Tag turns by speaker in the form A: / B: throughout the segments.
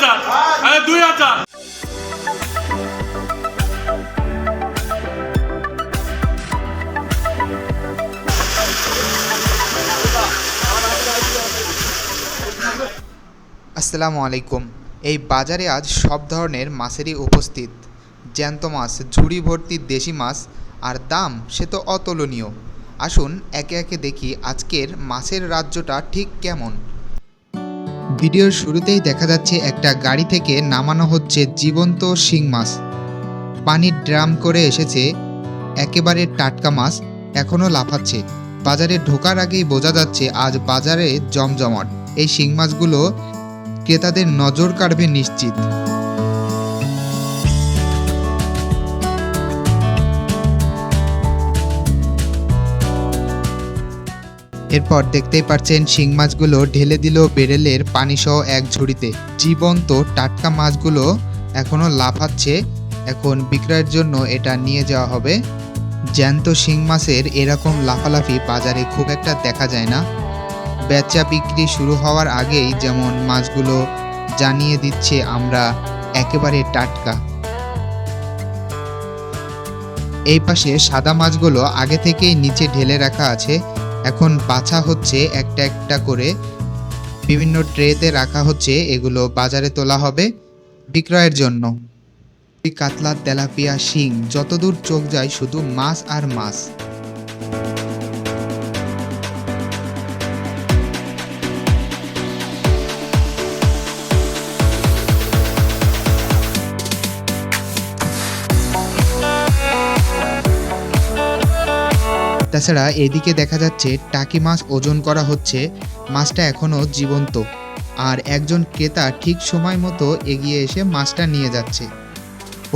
A: 2000 2000।
B: আসসালামু আলাইকুম। এই বাজারে আজ সব ধরনের মাছেরই উপস্থিত। জ্যান্ত মাছ, ঝুড়ি ভর্তি দেশি মাছ, আর দাম সে তো অতুলনীয়। আসুন একে একে দেখি আজকের মাছের রাজ্যটা ঠিক কেমন। ভিডিওর শুরুতেই দেখা যাচ্ছে একটা গাড়ি থেকে নামানো হচ্ছে জীবন্ত শিং মাছ। পানির ড্রাম করে এসেছে, একেবারে টাটকা মাছ, এখনও লাফাচ্ছে। বাজারে ঢোকার আগেই বোঝা যাচ্ছে আজ বাজারে জমজমাট। এই শিং মাছগুলো ক্রেতাদের নজর কাড়বে নিশ্চিত। এরপর দেখতেই পাচ্ছেন শিং মাছগুলো ঢেলে দিল বেরেলের পানিসহ এক ঝুড়িতে। জীবন্ত টাটকা মাছগুলো এখনো লাফাচ্ছে। এখন বিক্রয়ের জন্য এটা নিয়ে যাওয়া হবে। জ্যান্ত শিং মাছের এরকম লাফালাফি বাজারে খুব একটা দেখা যায় না। বেচা বিক্রি শুরু হওয়ার আগেই যেমন মাছগুলো জানিয়ে দিচ্ছে আমরা একেবারে টাটকা। এই পাশে সাদা মাছগুলো আগে থেকেই নিচে ঢেলে রাখা আছে, এখন বাছা হচ্ছে একটা একটা করে, বিভিন্ন ট্রেতে রাখা হচ্ছে। এগুলো বাজারে তোলা হবে বিক্রয়ের জন্য। কাতলা, তেলাপিয়া, শিং, যতদূর চোখ যায় শুধু মাছ আর মাছ। তাছাড়া এদিকে দেখা যাচ্ছে টাকি মাছ ওজন করা হচ্ছে। মাছটা এখনো জীবন্ত, আর একজন ক্রেতা ঠিক সময় মতো এগিয়ে এসে মাছটা নিয়ে যাচ্ছে।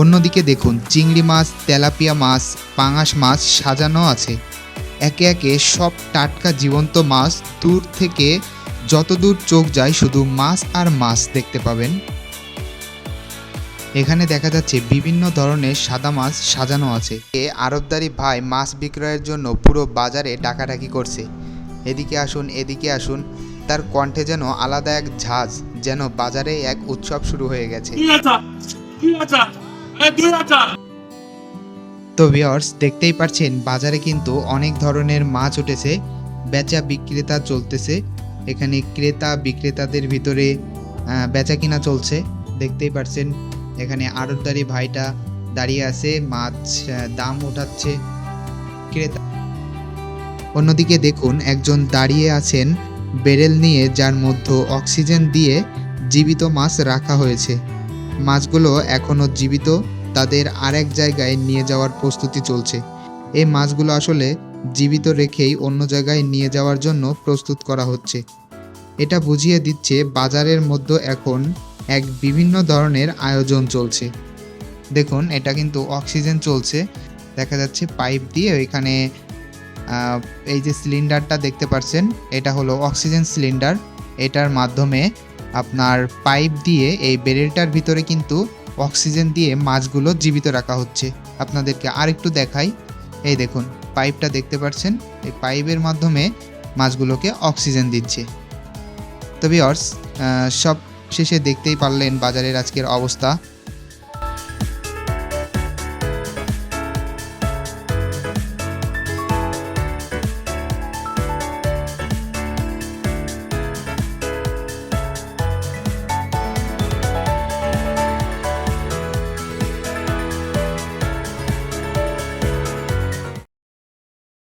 B: অন্যদিকে দেখুন চিংড়ি মাছ, তেলাপিয়া মাছ, পাঙাশ মাছ সাজানো আছে। একে একে সব টাটকা জীবন্ত মাছ। দূর থেকে যতদূর চোখ যায় শুধু মাছ আর মাছ দেখতে পাবেন। এখানে দেখা যাচ্ছে বিভিন্ন ধরনের সাদা মাছ সাজানো আছে। আড়তদারি ভাই মাছ বিক্রয়ের জন্য পুরো বাজারে ডাকাডাকি করছে, এদিকে আসুন এদিকে আসুন। তার কণ্ঠে যেন আলাদা এক ঝাঁজ, যেন বাজারে এক উৎসব শুরু হয়ে গেছে। তো ভিউয়ার্স, দেখতেই পাচ্ছেন বাজারে কিন্তু অনেক ধরনের মাছ উঠেছে। বেচা বিক্রেতা চলতেছে। এখানে ক্রেতা বিক্রেতাদের ভিতরে বেচা কিনা চলছে। দেখতেই পাচ্ছেন এখানে আড়তদারি ভাইটা দাঁড়িয়ে আছে, মাছ দাম ওঠাচ্ছে ক্রেতা। অন্যদিকে দেখুন একজন দাঁড়িয়ে আছেন বেরেল নিয়ে, যার মধ্যে অক্সিজেন দিয়ে জীবিত মাছ রাখা হয়েছে। মাছগুলো এখনো জীবিত, তাদের আরেক জায়গায় নিয়ে যাওয়ার প্রস্তুতি চলছে। এই মাছগুলো আসলে জীবিত রেখেই অন্য জায়গায় নিয়ে যাওয়ার জন্য প্রস্তুত করা হচ্ছে। এটা বুঝিয়ে দিচ্ছে বাজারের মধ্যে এখন এক বিভিন্ন ধরনের আয়োজন চলছে। দেখুন এটা কিন্তু অক্সিজেন চলছে, দেখা যাচ্ছে পাইপ দিয়ে। ওইখানে এই যে সিলিন্ডারটা দেখতে পাচ্ছেন, এটা হলো অক্সিজেন সিলিন্ডার। এটার মাধ্যমে আপনার পাইপ দিয়ে এই বেরেলটার ভিতরে কিন্তু অক্সিজেন দিয়ে মাছগুলো জীবিত রাখা হচ্ছে। আপনাদেরকে আরেকটু দেখাই, এই দেখুন পাইপটা দেখতে পাচ্ছেন, এই পাইপের মাধ্যমে মাছগুলোকে অক্সিজেন দিচ্ছে। তো ভিউয়ার্স, সব শেষে দেখতেই পারলেন বাজারের আজকের অবস্থা।